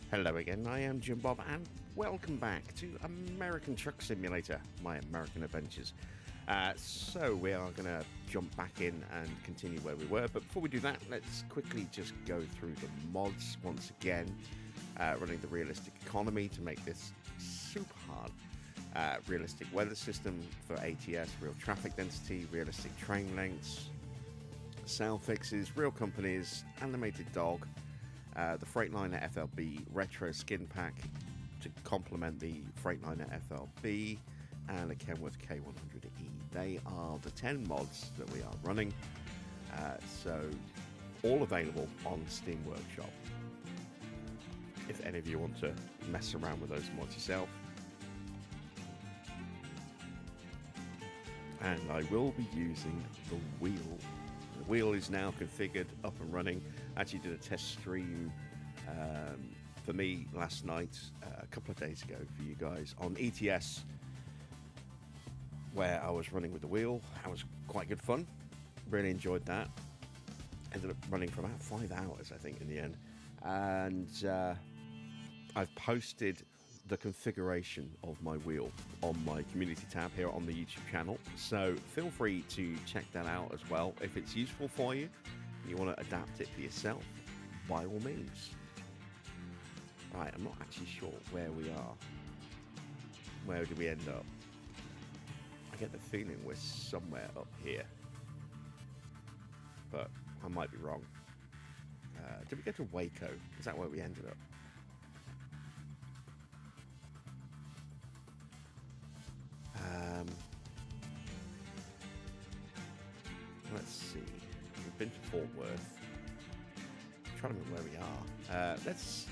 Hello again, I am Jim Bob, and welcome back to American Truck Simulator, my American adventures. So we are going to jump back in and continue where we were, but before we do that, let's quickly just go through the mods once again, running the realistic economy to make this super hard. Realistic weather system for ATS, real traffic density, realistic train lengths, sound fixes, real companies, animated dog, the Freightliner FLB retro skin pack to complement the Freightliner FLB, and a Kenworth K100E. They are the 10 mods that we are running, so all available on Steam Workshop. If any of you want to mess around with those mods yourself. And I will be using the wheel. The wheel is now configured, up and running. I actually did a test stream for me last night, a couple of days ago for you guys on ETS, where I was running with the wheel. That was quite good fun. Really enjoyed that. Ended up running for about 5 hours, I think, in the end. And I've posted the configuration of my wheel on my community tab here on the YouTube channel, so feel free to check that out as well. If it's useful for you, you want to adapt it for yourself, by all means. Right, I'm not actually sure where we are. Where do we end up? I get the feeling we're somewhere up here, but I might be wrong. Did we go to Waco? Is that where we ended up? Let's see. We've been to Fort Worth. I'm trying to remember where we are. Let's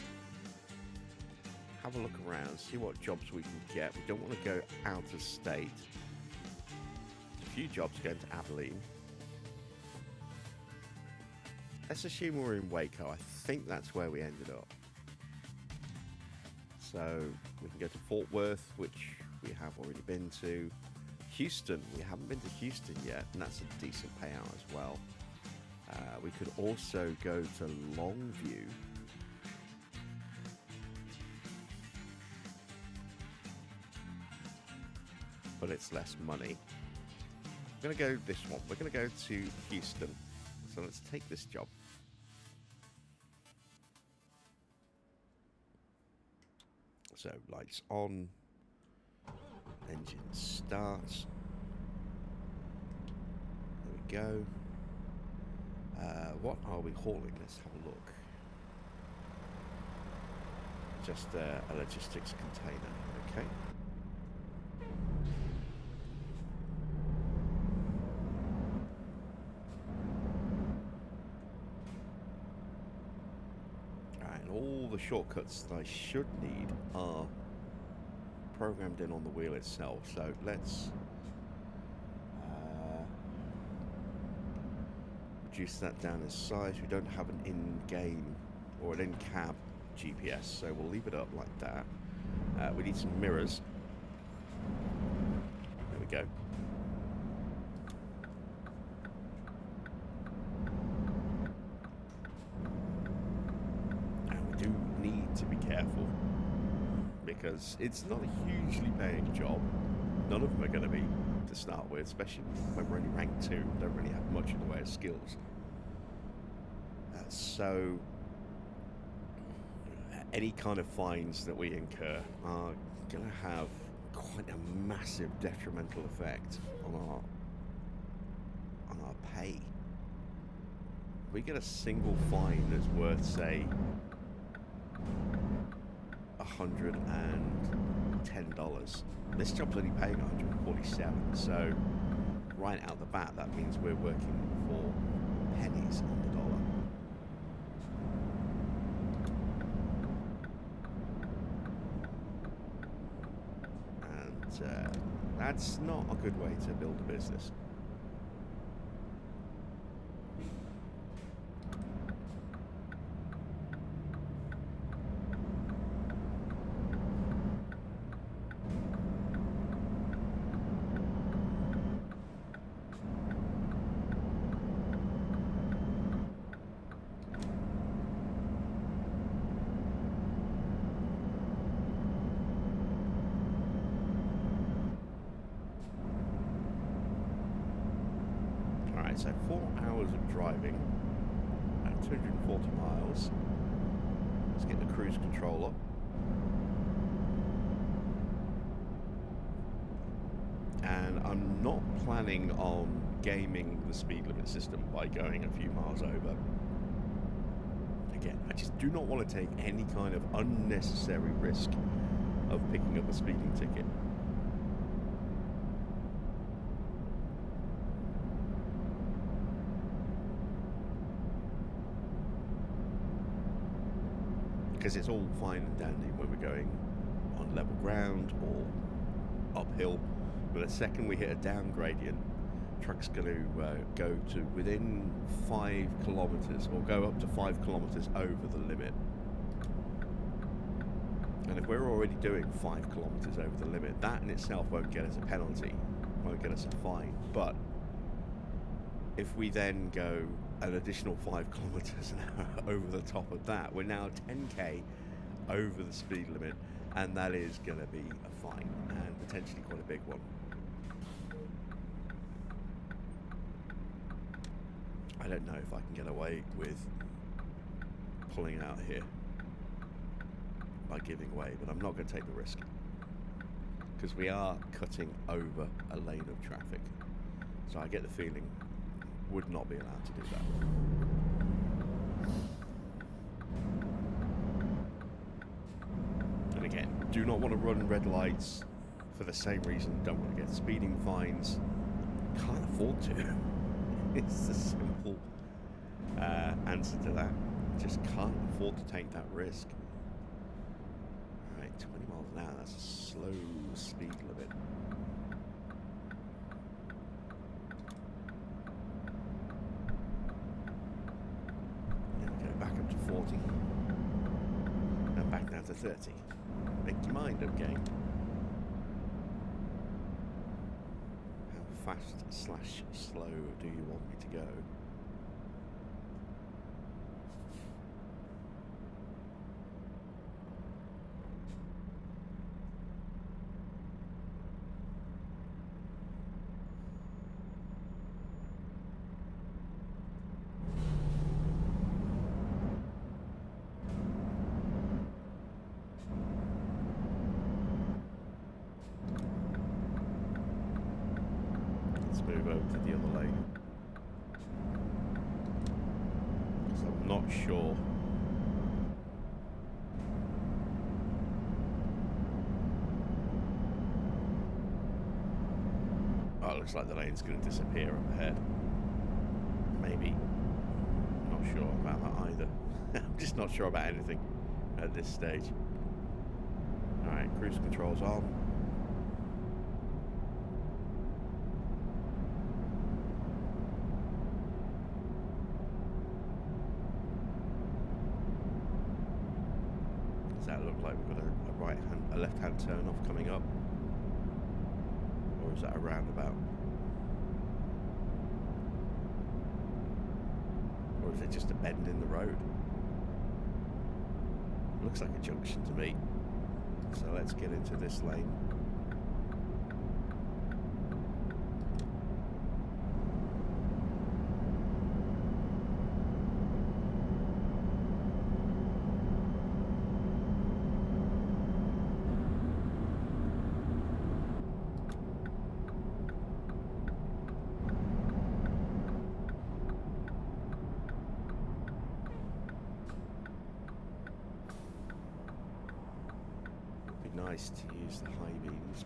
have a look around, see what jobs we can get. We don't want to go out of state. There's a few jobs going to Abilene. Let's assume we're in Waco. I think that's where we ended up. So we can go to Fort Worth, which we have already been to. Houston, we haven't been to Houston yet, and that's a decent payout as well. We could also go to Longview. But it's less money. I'm going to go this one. We're going to go to Houston. So let's take this job. So lights on. Engine starts. There we go. What are we hauling? Let's have a look. Just a logistics container. Okay. Alright, and all the shortcuts that I should need are programmed in on the wheel itself, so let's reduce that down in size. We don't have an in-game or an in-cab GPS, so we'll leave it up like that. We need some mirrors. There we go. And we do need to be careful, because it's not a hugely paying job. None of them are going to be to start with, especially when we're only rank 2. We don't really have much in the way of skills. So any kind of fines that we incur are going to have quite a massive detrimental effect on our pay. If we get a single fine that's worth, say, $110. This job's only paying $147, so right out the bat, that means we're working for pennies on the dollar. And that's not a good way to build a business. Right, so 4 hours of driving at 240 miles. Let's get the cruise control up. And I'm not planning on gaming the speed limit system by going a few miles over. Again, I just do not want to take any kind of unnecessary risk of picking up a speeding ticket. Because it's all fine and dandy when we're going on level ground or uphill, but the second we hit a down gradient, truck's going to go to within 5 kilometers or go up to 5 kilometers over the limit. And if we're already doing 5 kilometers over the limit, that in itself won't get us a penalty, won't get us a fine. But if we then go an additional 5 kilometers an hour over the top of that, we're now 10k over the speed limit, and that is going to be a fine, and potentially quite a big one. I don't know if I can get away with pulling out here by giving way, but I'm not going to take the risk, because we are cutting over a lane of traffic, so I get the feeling would not be allowed to do that. And again, do not want to run red lights for the same reason. Don't want to get speeding fines. Can't afford to. It's the simple answer to that. Just can't afford to take that risk. Alright, 20 miles an hour, that's a slow speed limit. Back up to 40 and back down to 30. Make your mind up, game. How fast/slow do you want me to go? Move over to the other lane, because I'm not sure oh, it looks like the lane's going to disappear up ahead. Maybe. I'm not sure about that either. I'm just not sure about anything at this stage. Alright, cruise control's on. Does that look like we've got a left-hand turn off coming up? Or is that a roundabout? Or is it just a bend in the road? Looks like a junction to me. So let's get into this lane. Nice to use the high beams.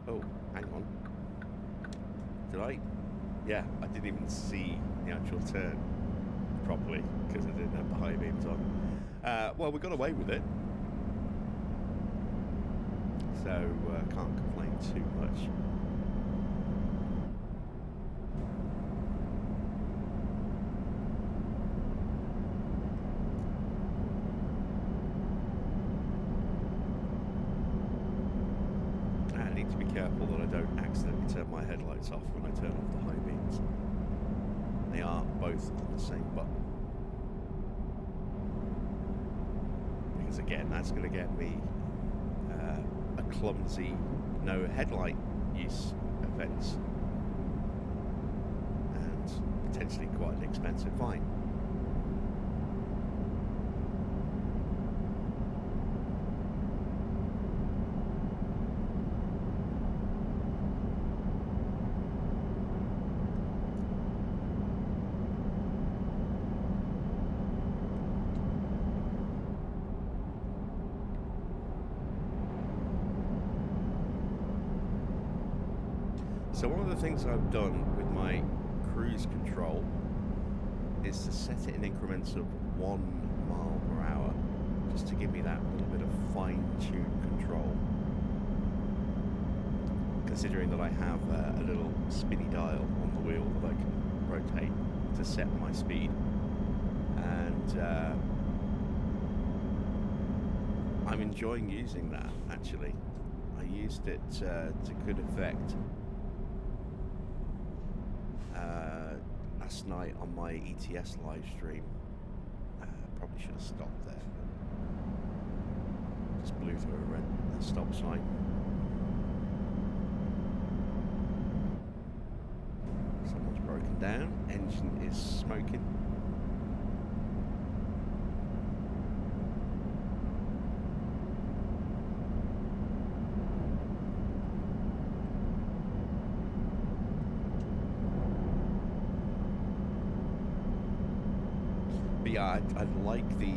Oh, hang on. Did I? Yeah, I didn't even see the actual turn properly because I didn't have the high beams on. Well, we got away with it, so can't complain too much. To be careful that I don't accidentally turn my headlights off when I turn off the high beams. They are both on the same button. Because again, that's going to get me a clumsy no headlight use offence potentially quite an expensive fine. So one of the things I've done with my cruise control is to set it in increments of 1 mile per hour, just to give me that little bit of fine-tuned control. Considering that I have a little spinny dial on the wheel that I can rotate to set my speed, and I'm enjoying using that. Actually, I used it to good effect last night on my ETS live stream. Probably should have stopped there, but just blew through a red stop sign. Someone's broken down. Engine is smoking. But yeah, I like the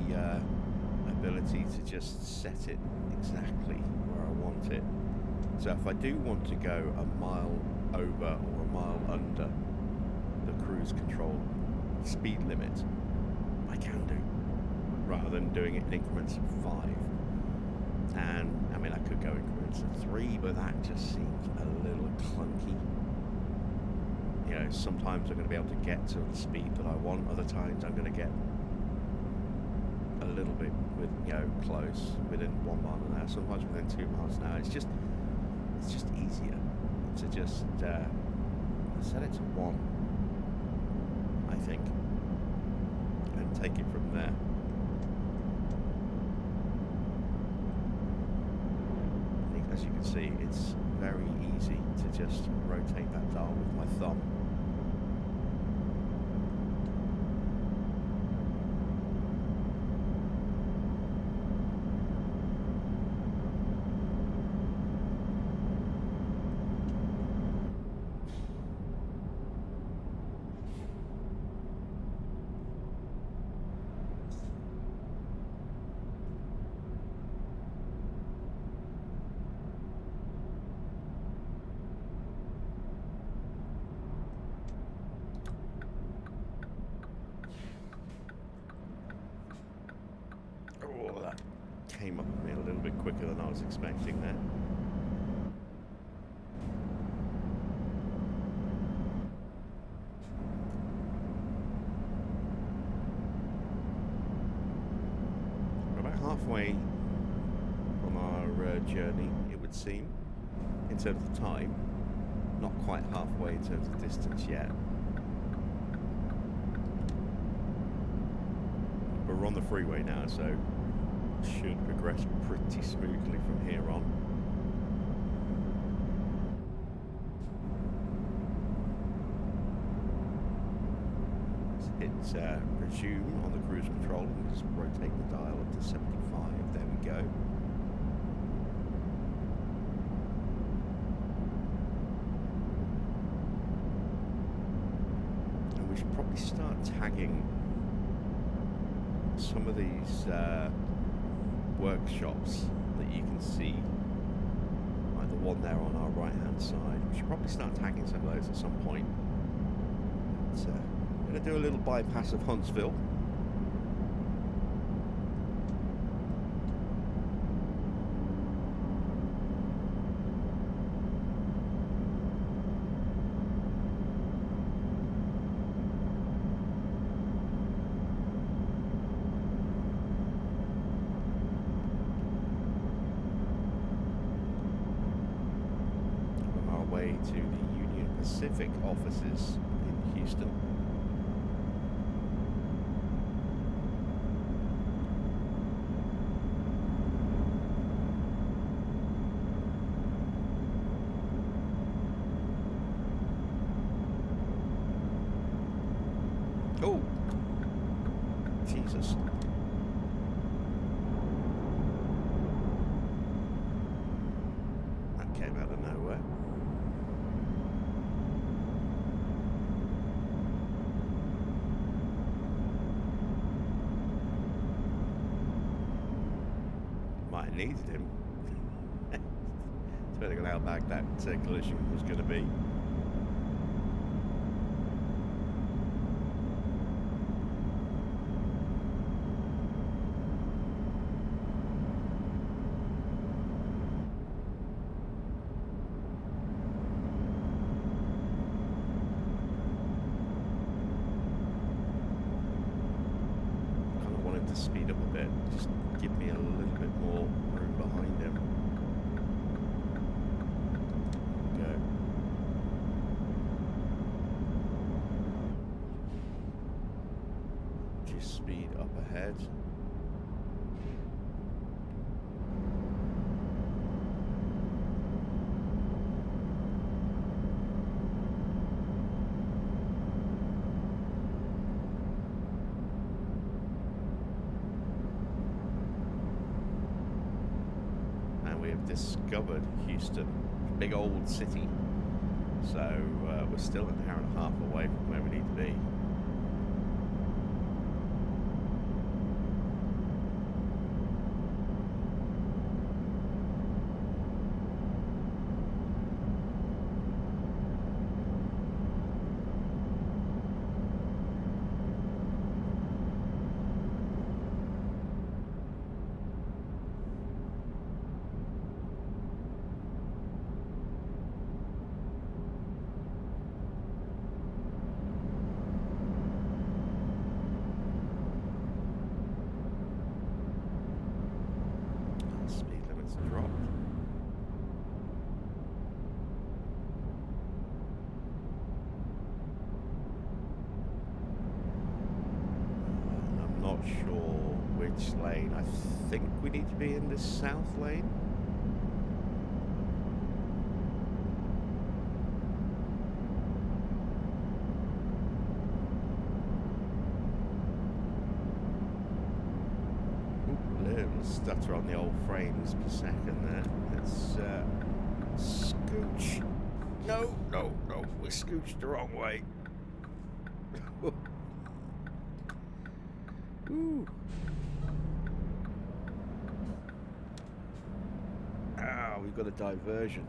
ability to just set it exactly where I want it. So if I do want to go a mile over or a mile under the cruise control speed limit, I can do, rather than doing it in increments of 5. And I mean, I could go increments of 3, but that just seems a little clunky. You know, sometimes I'm going to be able to get to the speed that I want, other times I'm going to get a little bit close, within 1 mile an hour, sometimes within 2 miles an hour. It's just easier to just set it to 1, I think, and take it from there. I think, as you can see, it's very easy to just rotate that dial with my thumb. Came up with me a little bit quicker than I was expecting there. We're about halfway on our journey, it would seem, in terms of time. Not quite halfway in terms of distance yet. But we're on the freeway now, so should progress pretty smoothly from here on. Let's hit resume on the cruise control and just rotate the dial up to 75. There we go. And we should probably start tagging some of these workshops that you can see, like the one there on our right hand side. We should probably start tagging some of those at some point. But, I'm going to do a little bypass of Huntsville. To the Union Pacific offices in Houston. Oh, Jesus. That came out of nowhere. Might have needed him. Depending on how bad that collision was going to be. To speed up a bit, just give me a little bit more room behind him. Go. Just speed up ahead. Discovered Houston, big old city, so we're still an hour and a half away from where we need to be. Sure which lane. I think we need to be in the south lane. Ooh, little stutter on the old frames per second there. Let's scooch. No, we scooched the wrong way. Ooh. Ah, we've got a diversion.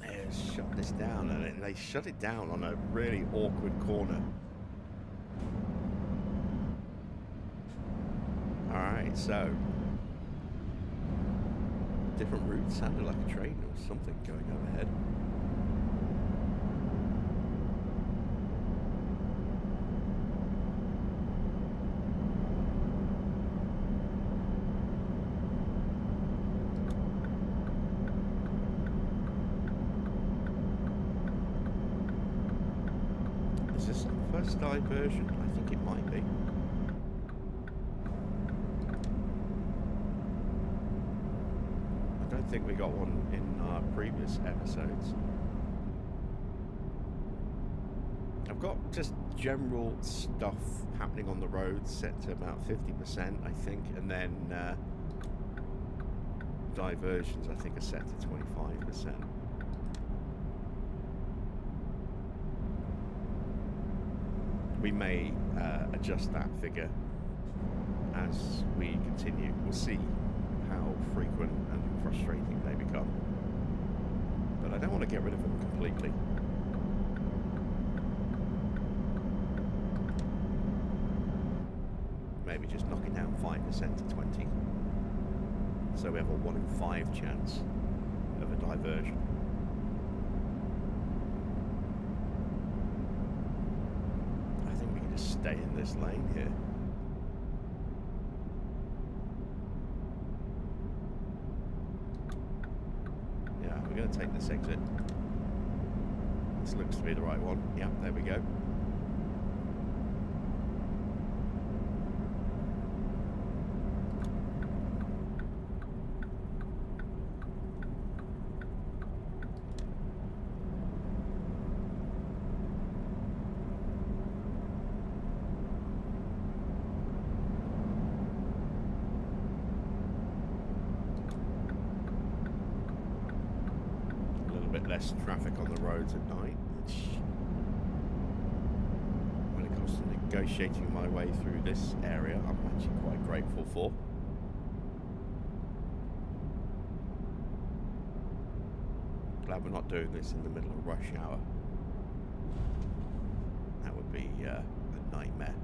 They shut this down, and they shut it down on a really awkward corner. Alright, so different route sounded like a train or something going overhead. Is this the first diversion? I think it might be. I don't think we got one in our previous episodes. I've got just general stuff happening on the road set to about 50%, I think, and then diversions I think are set to 25%. We may adjust that figure as we continue. We'll see how frequent and frustrating they become. But I don't want to get rid of them completely. Maybe just knock it down 5% to 20. So we have a 1 in 5 chance of a diversion. I think we can just stay in this lane here. Yeah, we're going to take this exit. This looks to be the right one. Yeah, there we go. bit less traffic on the roads at night, which, when it comes to negotiating my way through this area, I'm actually quite grateful for. Glad we're not doing this in the middle of rush hour. That would be a nightmare.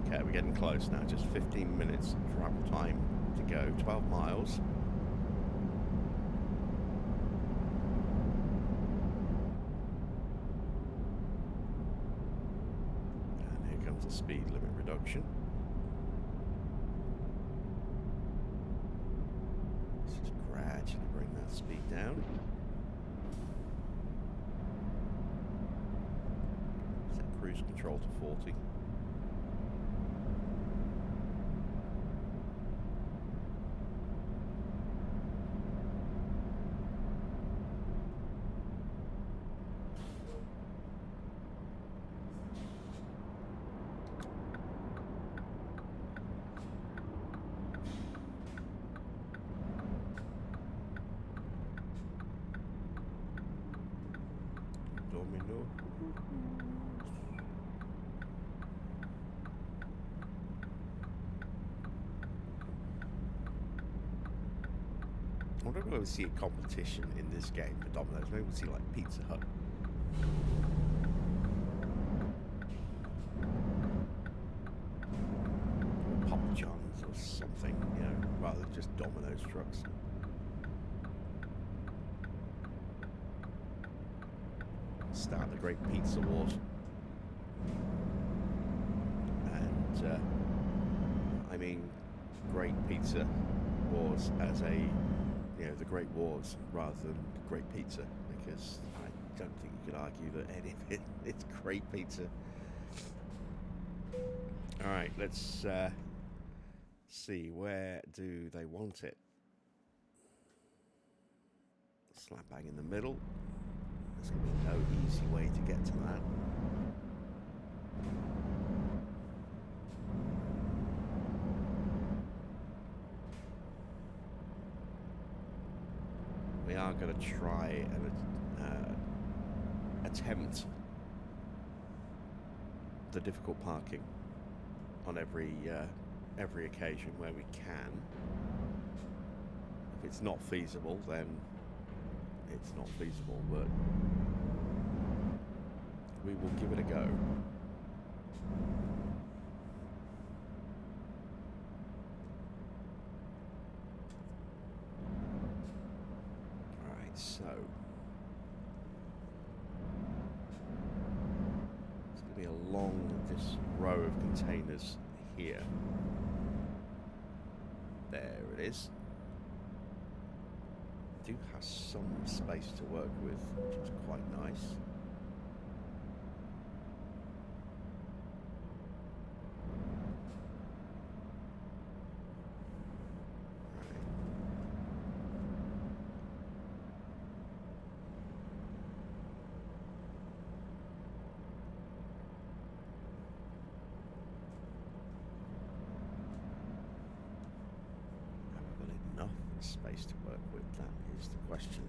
Okay, we're getting close now. Just 15 minutes travel time to go. 12 miles. And here comes the speed limit reduction. Let's just gradually bring that speed down. Set cruise control to 40. Domino. I wonder if we'll see a competition in this game for Domino's. Maybe we'll see like Pizza Hut. Or Papa John's or something, you know, rather than just Domino's trucks. Start the Great Pizza Wars. And I mean Great Pizza Wars as a, you know, the Great Wars rather than Great Pizza, because I don't think you could argue that any of it it's great pizza. Alright, let's see, where do they want it? Slap bang in the middle. There's going to be no easy way to get to that. We are going to try and attempt the difficult parking on every occasion where we can. If it's not feasible, then it's not feasible, but we will give it a go. Alright, so it's going to be along this row of containers here. There it is. Do have some space to work with, which is quite nice. Space to work with, that is the question.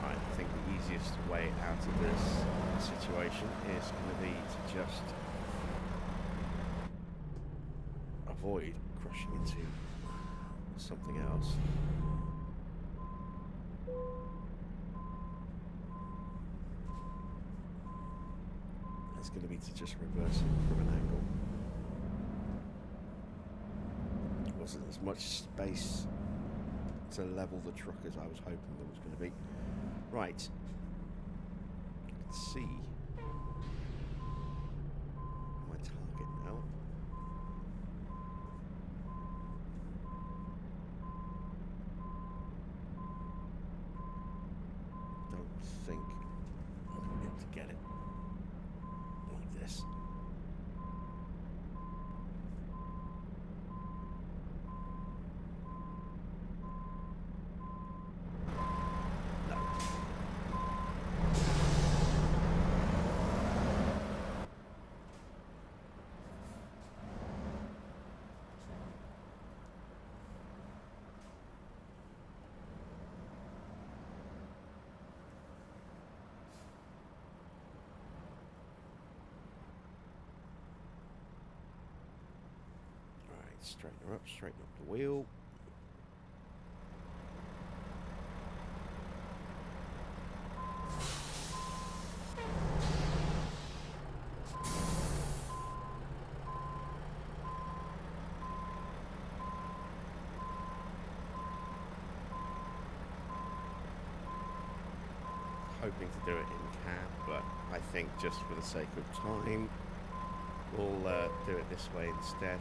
I think the easiest way out of this situation is going to be to just avoid crushing into something else. It's going to be to just reverse it from an angle. There wasn't as much space to level the truck as I was hoping there was going to be. Right. Let's see my target now. Straighten her up, straighten up the wheel. Hoping to do it in cab, but I think just for the sake of time, we'll do it this way instead.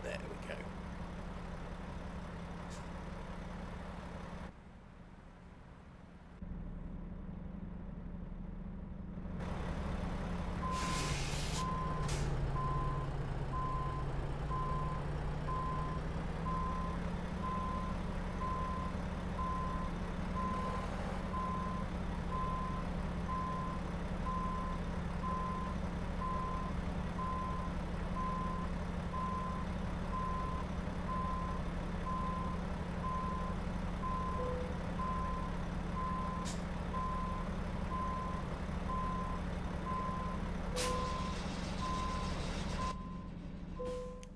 There we go.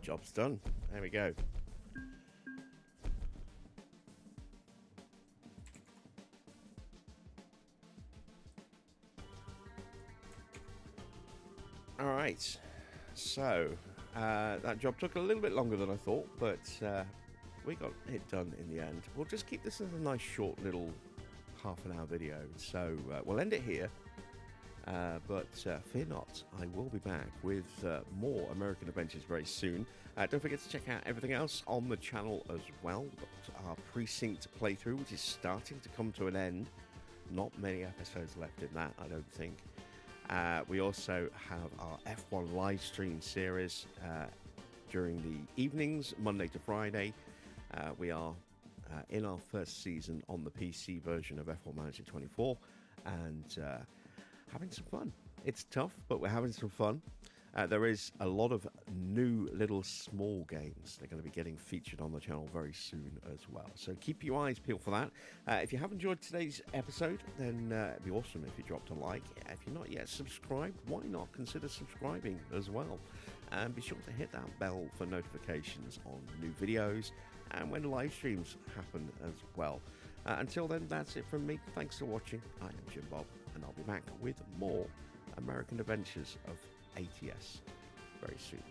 Job's done. There we go. All right. So that job took a little bit longer than I thought, but we got it done in the end. We'll just keep this as a nice short little half-an-hour video. So we'll end it here. But fear not, I will be back with more American Adventures very soon. Don't forget to check out everything else on the channel as well. We've got our Precinct playthrough, which is starting to come to an end. Not many episodes left in that, I don't think. We also have our F1 live stream series during the evenings, Monday to Friday. We are in our first season on the PC version of F1 Manager 24, and having some fun. It's tough, but we're having some fun. There is a lot of new little small games. They're going to be getting featured on the channel very soon as well. So keep your eyes peeled for that. If you have enjoyed today's episode, then it'd be awesome if you dropped a like. If you're not yet subscribed, why not consider subscribing as well? And be sure to hit that bell for notifications on new videos and when live streams happen as well. Until then, that's it from me. Thanks for watching. I am Jim Bob, and I'll be back with more American Adventures of ATS very soon.